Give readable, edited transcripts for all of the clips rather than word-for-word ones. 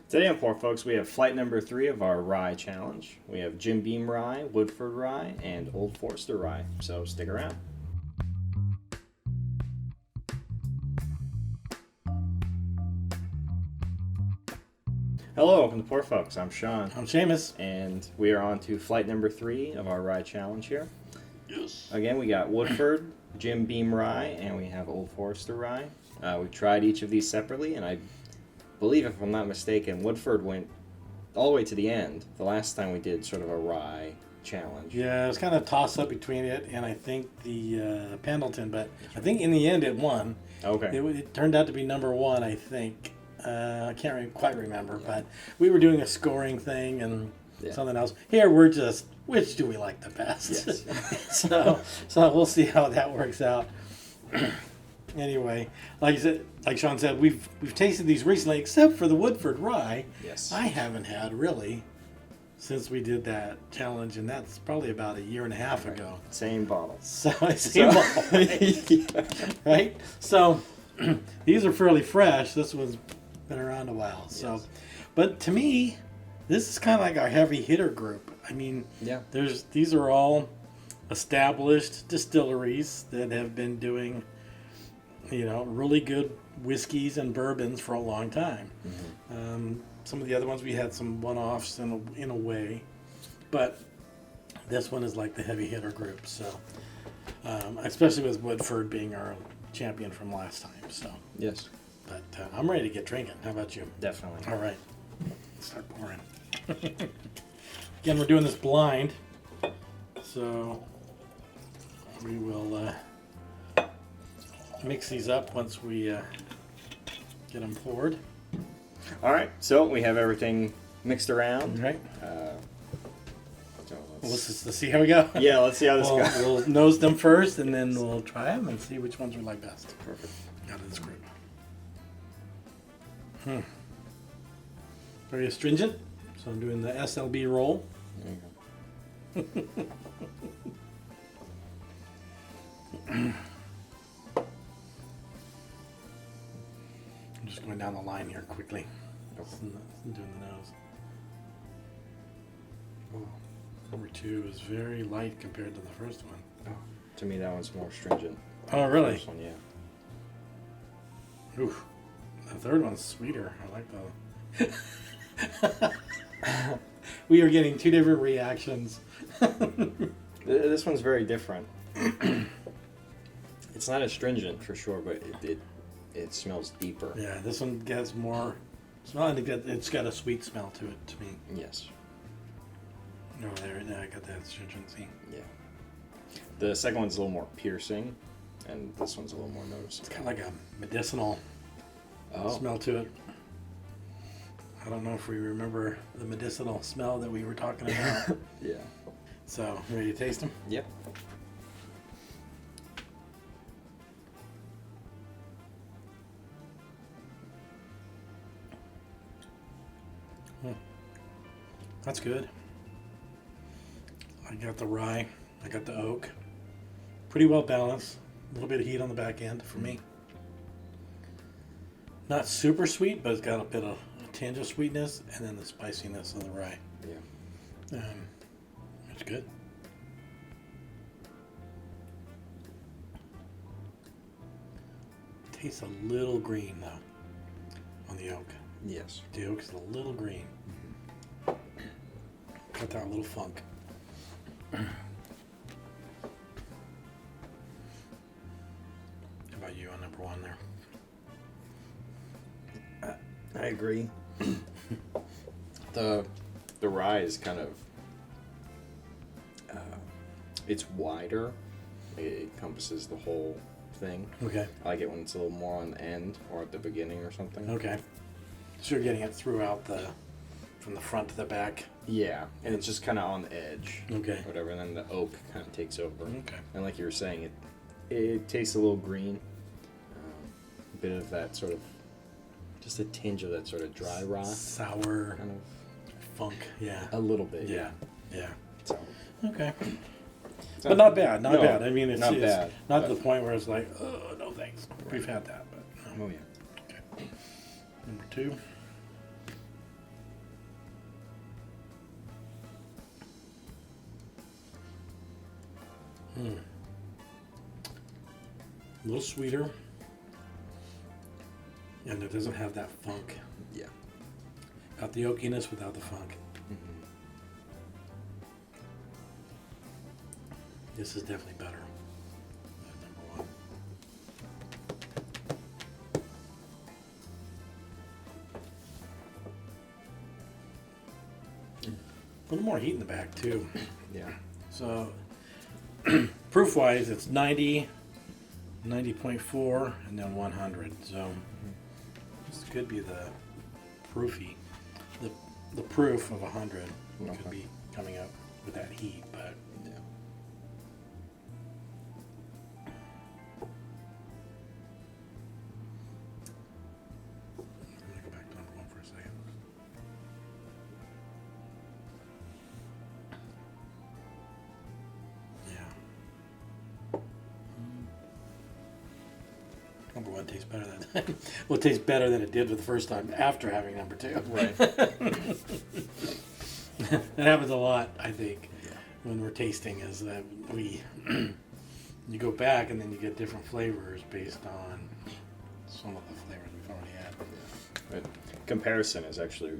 Today on Poor Folks, we have flight number 3 of our rye challenge. We have Jim Beam rye, Woodford rye, and Old Forester rye. So stick around. Hello, welcome to Poor Folks. I'm Sean. I'm Seamus. And we are on to flight number 3 of our rye challenge here. Yes. Again, we got Woodford, Jim Beam rye, and we have Old Forester rye. We tried each of these separately, and I believe, if I'm not mistaken, Woodford went all the way to the end the last time we did sort of a rye challenge. Yeah, it was kind of toss up between it and I think the Pendleton, but I think in the end it won. Okay. It turned out to be number 1, I think. I can't quite remember, but we were doing a scoring thing and something else. Here we're just, which do we like the best? Yes. so we'll see how that works out. Anyway, like Sean said, we've tasted these recently, except for the Woodford rye. Yes. I haven't had really since we did that challenge, and that's probably about a year and a half ago. Same bottle. Same bottle, right? So these are fairly fresh. This one's been around a while. So, Yes. But to me, this is kind of like our heavy hitter group. I mean, these are all established distilleries that have been doing, really good whiskeys and bourbons for a long time. Mm-hmm. Some of the other ones we had some one-offs in a way, but this one is like the heavy hitter group. So, especially with Woodford being our champion from last time. So Yes. but I'm ready to get drinking. How about you? Definitely. All right, let's start pouring. Again, we're doing this blind, so we will mix these up once we get them poured. All right. So we have everything mixed around. All right. So Let's see how we go. Yeah, let's see how this goes. We'll nose them first, and then we'll try them and see which ones we like best. Perfect. Out of this group. Very astringent. So I'm doing the SLB roll. There you go. I'm just going down the line here quickly. Okay. I'm doing the nose. Oh, number 2 is very light compared to the first one. Oh, to me, that one's more stringent. Oh, really? This one, yeah. Oof. The third one's sweeter. I like that. We are getting 2 different reactions. This one's very different. It's not astringent for sure, but it smells deeper. Yeah, this one gets more. It's got a sweet smell to it to me. Yes. Oh, there I got that astringency. Yeah. The second one's a little more piercing, and this one's a little more It's noticeable. kind of like a medicinal smell to it. I don't know if we remember the medicinal smell that we were talking about. Yeah. So, ready to taste them? Yep. That's good. I got the rye. I got the oak. Pretty well balanced. A little bit of heat on the back end for me. Not super sweet, but it's got a tinge of sweetness, and then the spiciness of the rye. Yeah. It's good. Tastes a little green though on the oak. Yes. The oak is a little green. Got that little funk. How about you on number 1 there? I agree. The rye is kind of it's wider. It encompasses the whole thing. Okay. I like it when it's a little more on the end or at the beginning or something. Okay. So you're getting it throughout from the front to the back. Yeah, and it's just kind of on the edge. Okay. Whatever, and then the oak kind of takes over. Okay. And like you were saying, it tastes a little green. A bit of that sort of, just a tinge of that sort of dry rye. Sour Kind of. funk. Yeah. A little bit. Yeah. Yeah. So. Okay. So, But not bad. Not no, bad. I mean, it's not bad, not but- to the point where it's like, oh, no thanks. We've had that, but. Oh yeah. Okay. Number 2. A little sweeter. And it doesn't have that funk. Yeah. Got the oakiness without the funk. Mm-hmm. This is definitely better. Number one. A little more heat in the back too. Yeah. So proof-wise, it's 90, 90.4, and then 100. So this could be the proofy. The proof of 100 could be coming up with that heat, but Yeah. let me go back to number one for a second. Yeah. Number one tastes better than well, it tastes better than it did the first time after having number two. Right. That happens a lot, I think, Yeah. when we're tasting, is that we you go back and then you get different flavors based on some of the flavors we've already had. But comparison is actually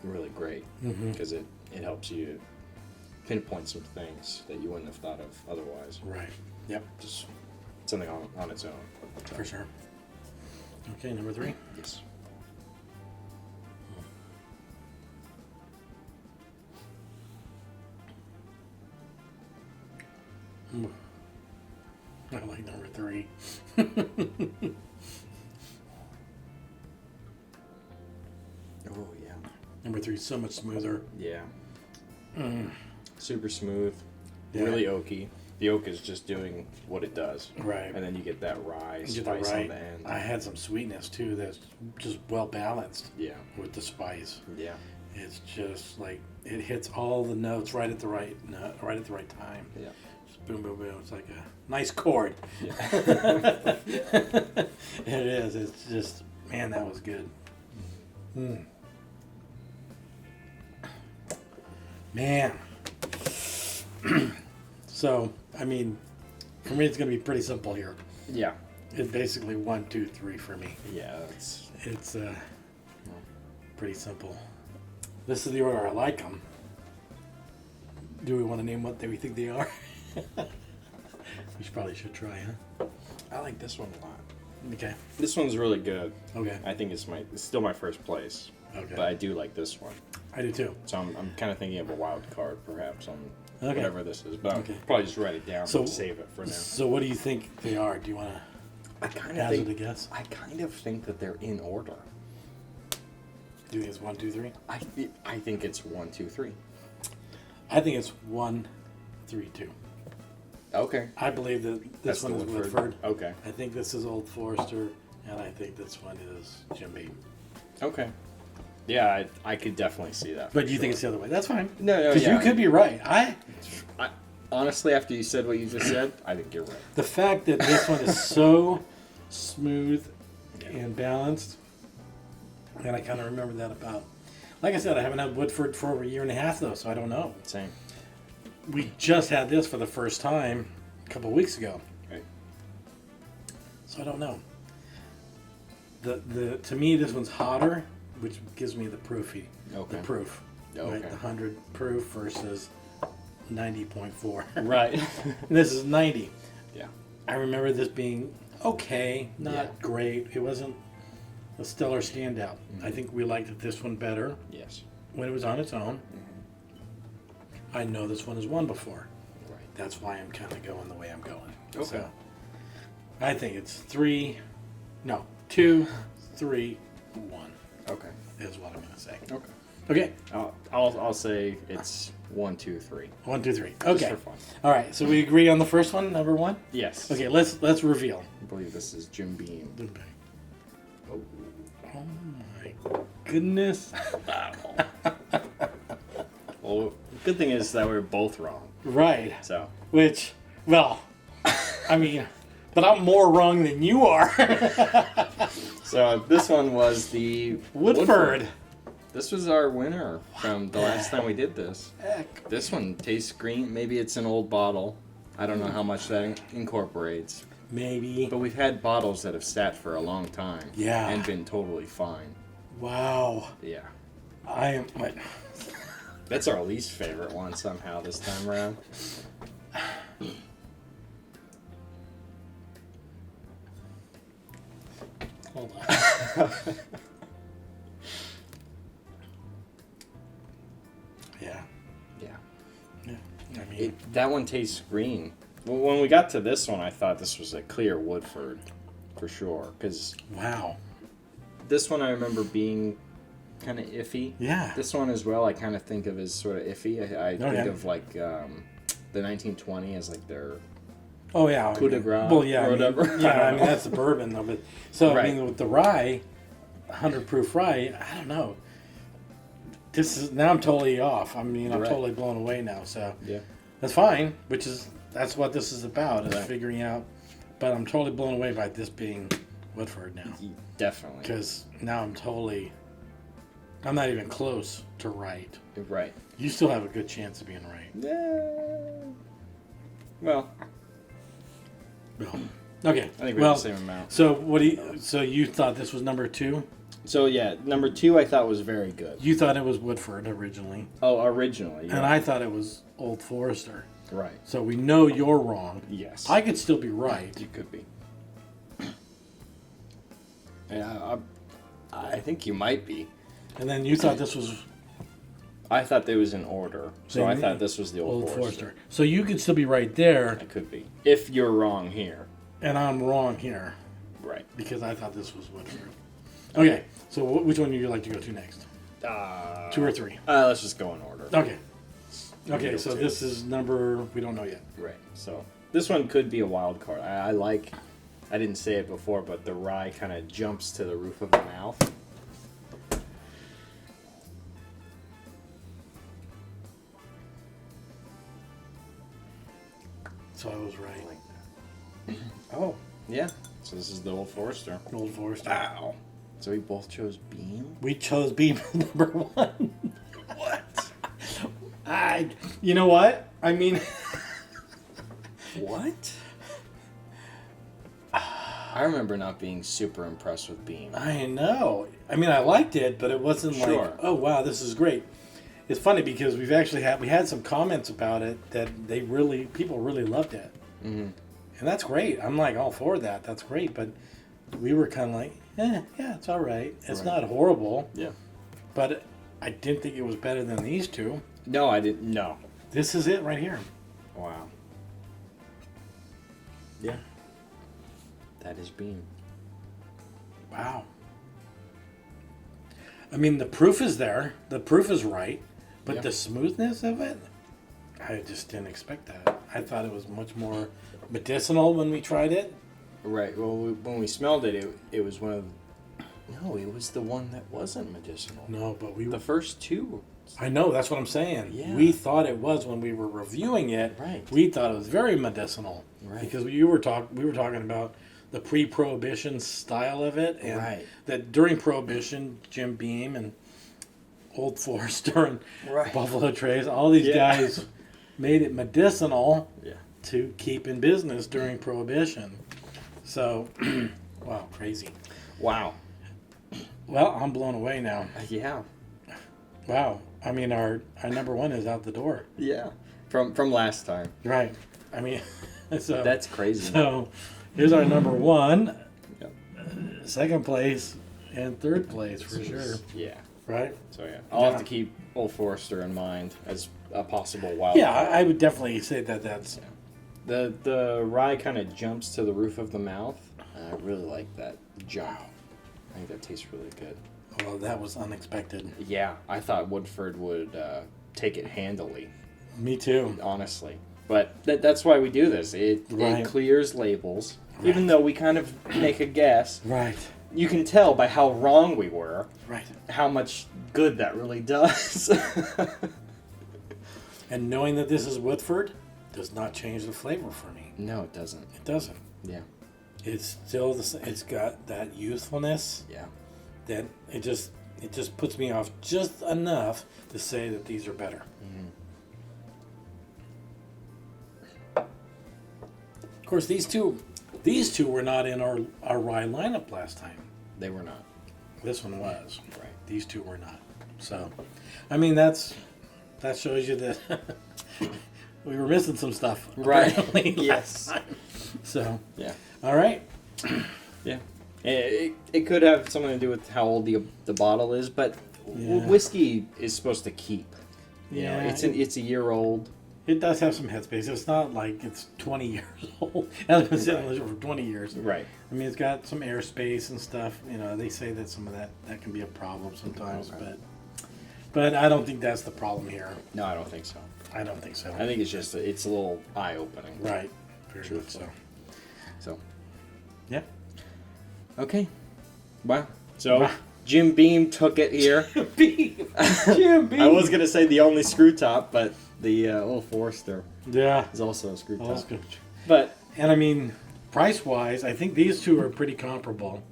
really great because it helps you pinpoint some things that you wouldn't have thought of otherwise. Right. Yep. Just something on its own. For sure. Okay, number three. Yes. I like number three. Oh yeah. Number three is so much smoother. Yeah. Super smooth. Yeah. Really oaky. The oak is just doing what it does. Right. And then you get that rye You get spice the on right. the end. I had some sweetness too. That's just well balanced Yeah. with the spice. Yeah. It's just like it hits all the notes right at the right note, right at the right time. Yeah. Just boom, boom, boom. It's like a nice chord. Yeah. It is. It's just, man, that was good. Mm. Man. So, I mean, for me, it's going to be pretty simple here. Yeah. It's basically 1, 2, 3 for me. Yeah. That's It's pretty simple. This is the order I like them. Do we want to name what we think they are? We probably should try, huh? I like this one a lot. Okay. This one's really good. Okay. I think it's still my first place. Okay. But I do like this one. I do too. So I'm kind of thinking of a wild card perhaps on Okay. whatever this is. But Okay. I'll probably just write it down So- and save it for now. So, what do you think they are? Do you want to I kind of hazard a think guess? I kind of think that they're in order. Do you think it's 1, 2, 3? I think it's 1, 2, 3. I think it's 1, 3, 2. Okay. I believe that this That's one the is Woodford. Woodford. Okay. I think this is Old Forester, and I think this one is Jim Beam. Okay. Yeah, I could definitely see that. But you think it's the other way? That's fine. No, Because yeah. you could be right. I honestly, after you said what you just said, I think you're right. The fact that this one is so smooth and balanced, and I kind of remember that about. Like I said, I haven't had Woodford for over a year and a half though, so I don't know. Same. We just had this for the first time a couple of weeks ago, Right. so I don't know. The to me this one's hotter, which gives me the proofy. Okay. The proof. Okay. Right, the 100 proof versus 90.4. Right. This is 90. Yeah. I remember this being okay, not Yeah. great. It wasn't a stellar standout. I think we liked this one better Yes. when it was on its own. I know this one has won before. Right. That's why I'm kind of going the way I'm going. Okay. So, I think it's 2, 3, 1 Okay. is what I'm going to say. Okay. Okay, I'll say it's 1, 2, 3. 1, 2, 3. Just Okay. for fun. All right. So we agree on the first one, number 1. Yes. Okay. Let's reveal. I believe this is Jim Beam. Oh my goodness. Well, good thing is that we're both wrong. Right. So. Which, well, I mean, but I'm more wrong than you are. So this one was the Woodford. This was our winner from the last time we did this. Heck. This one tastes green. Maybe it's an old bottle. I don't know how much that incorporates. Maybe. But we've had bottles that have sat for a long time. Yeah. And been totally fine. Wow. Yeah. I am. That's our least favorite one somehow this time around. Hold on. Yeah. Yeah. Yeah. I mean, That one tastes green. Well, when we got to this one, I thought this was a clear Woodford, for sure. Because wow. this one I remember being kind of iffy. Yeah. This one as well, I kind of think of as sort of iffy. I think of like the 1920 as like their Oh yeah. coup de grace Well, yeah. or whatever. I mean that's the bourbon of it. So Right. I mean with the rye, 100 proof rye, I don't know. This is now I'm totally off. I mean I'm Right. totally blown away now. So Yeah. that's fine. That's what this is about is Right. figuring out. But I'm totally blown away by this being Woodford now Definitely. because now I'm not even close to right. Right. You still have a good chance of being right. Yeah. Well, Well, okay. I think we well, have the same amount. So you thought this was number 2? So yeah, number 2 I thought was very good. You thought it was Woodford originally, Oh, originally. Yeah. and I thought it was Old Forester. Right. So we know you're wrong. Yes. I could still be right. You could be. Yeah, I think you might be. And then you thought this was I thought they was in order, so I Maybe. thought this was the Old Old Forester. Forester. So you could still be right there, It could be. If you're wrong here. and I'm wrong here Right. because I thought this was Woodford. Okay. So which one would you like to go to next? 2 or 3? Let's just go in order. Okay. Okay. Middle So 2. this is number we don't know yet. Right. So this one could be a wild card. I like. I didn't say it before, but the rye kind of jumps to the roof of the mouth. So I was I right. like that. Oh, Yeah. So this is the Old Forester. Old Forester. Ow. So we both chose Beam. We chose Beam number 1. What? You know what? I mean, What? I remember not being super impressed with Beam. I know. I mean, I liked it, but it wasn't Sure. like, oh wow, this is great. It's funny because we had some comments about it that people really loved it, Mm-hmm. and that's great. I'm like all for that. That's great, but we were kind of like, yeah, it's all right. It's Right. not horrible, Yeah. but I didn't think it was better than these two. No, I didn't. No. This is it right here. Wow. Yeah. That is Beam. Wow. I mean, the proof is there. The proof is right. But Yeah. the smoothness of it, I just didn't expect that. I thought it was much more medicinal when we tried it. Right. Well, when we smelled it, it was one of. No, it was the one that wasn't medicinal. No, but The first two. I know, that's what I'm saying. Yeah. We thought it was when we were reviewing it. Right. We thought it was very medicinal. Right. Because we were talking about the pre-prohibition style of it, and Right. that during prohibition, Jim Beam and Old Forester and Right. Buffalo Trace, all these Yeah. guys made it medicinal Yeah. to keep in business during prohibition. So, wow, crazy. Wow. Well, I'm blown away now. Yeah. Wow. I mean, our number 1 is out the door. Yeah. From last time. Right. I mean, so That's crazy. So here's our number 1, Yep. second place, and third place for sure. Yeah. Right? So yeah, I'll have to keep Old Forester in mind as a possible wild. Yeah, card. I would definitely say that that's. The rye kind of jumps to the roof of the mouth. And I really like that jump. I think that tastes really good. Well, that was unexpected. Yeah, I thought Woodford would take it handily, Me too. honestly. But that's why we do this. It Right. clears labels. Right. Even though we kind of make a guess, Right. you can tell by how wrong we were Right. how much good that really does. And knowing that this is Woodford does not change the flavor for me. No, it doesn't. It doesn't. Yeah. It's still it's got that youthfulness Yeah. that it just puts me off just enough to say that these are better. course, these two were not in our rye lineup last time. They were not. This one was. Right. These two were not. So, I mean, that shows you that we were missing some stuff. Right. apparently, Yes. last time. So, Yeah. all right. Yeah. It could have something to do with how old the bottle is, but Yeah. whiskey is supposed to keep. You know, Yeah, it's a year old. It does have some headspace. It's not like it's 20 years old. It hasn't been sitting on the for 20 years. Right. I mean, it's got some airspace and stuff. You know, they say that some of that can be a problem sometimes, Okay. but I don't think that's the problem here. No, I don't think so. I don't think so. I think it's just it's a little eye opening. Right. Very good. Truthful. So, So yeah. okay. Wow. So Wow. Jim Beam took it here. Jim Beam. I was gonna say the only screw top, but the Old Forester Yeah. is also a screw top. That's good. But And I mean, price wise, I think these two are pretty comparable.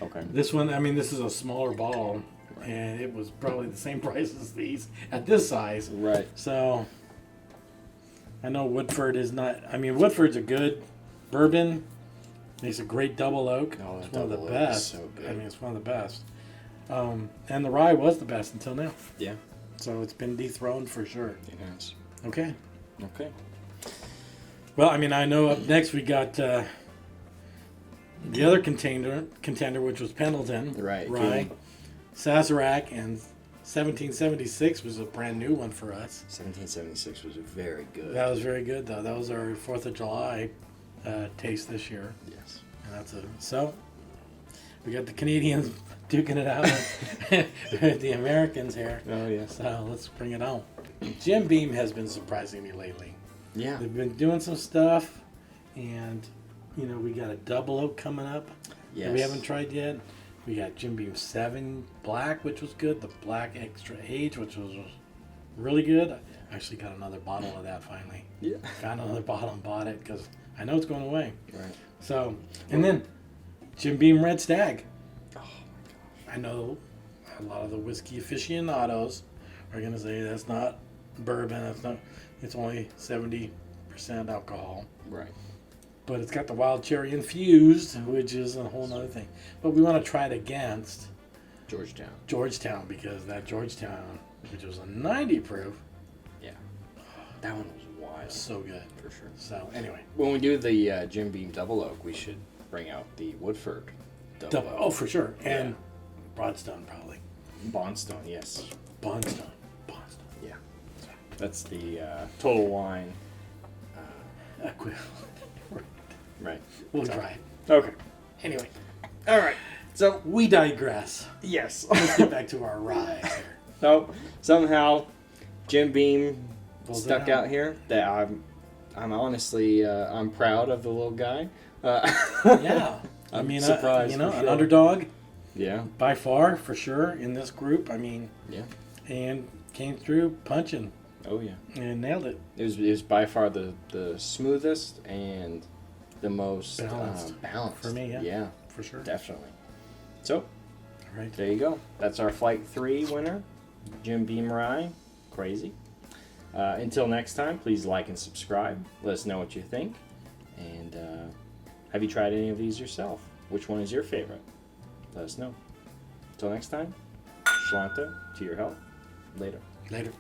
okay. This one, I mean, this is a smaller bottle, and it was probably the same price as these at this size. Right. So, I know Woodford is not. I mean, Woodford's a good bourbon. Makes a great double oak. Oh, that It's one of the double oak is best. so good. I mean, it's one of the best. And the rye was the best until now. Yeah. So it's been dethroned for sure. It is. Okay. Okay. Well, I mean, I know up next we got the other contender, which was Pendleton. Right. Rye. Sazerac, and 1776 was a brand new one for us. 1776 was very good. That was very good, though. That was our 4th of July taste this year. Yes. And that's so we got the Canadians duking it out with the Americans here. Oh yes. So let's bring it on. Jim Beam has been surprising me lately. Yeah. They've been doing some stuff, and you know, we got a double oak coming up Yes. that we haven't tried yet. We got Jim Beam 7 Black, which was good. The Black Extra Age, which was really good. I actually got another bottle of that finally. Yeah. Got another bottle and bought it because I know it's going away. Right. So, and then Jim Beam Red Stag. Oh my gosh. I know a lot of the whiskey aficionados are going to say that's not bourbon. That's not. It's only 70% alcohol. Right. But it's got the wild cherry infused, which is a whole other thing. But we want to try it against Georgetown because that Georgetown, which was a 90 proof, Yeah. That one was wild. so good. For sure. So anyway, When we do the Jim Beam Double Oak, we should bring out the Woodford Double Oak. oh for sure, and Yeah. Broadstone probably. Bondstone, yes. Bondstone. Yeah. That's the Total Wine. Equivalent. Right. We'll try it. Okay. Anyway, All right. So, we digress. yes. Let's get back to our rye here. So, somehow, Jim Beam Pulls it stuck out here. That I'm honestly, I'm proud of the little guy. Yeah. I I'm mean, surprised you know, for an sure. underdog Yeah. by far, for sure, in this group. I mean, Yeah. and came through punching Oh yeah. and nailed it. It was by far the smoothest and the most Balanced. balanced For me, yeah. Yeah, For sure. definitely. So All right. there you go. That's our Flight 3 winner, Jim Beam Rye. Crazy. Until next time, please like and subscribe. Let us know what you think. And have you tried any of these yourself? Which one is your favorite? Let us know. Until next time, Shalanta, to your health. Later. Later.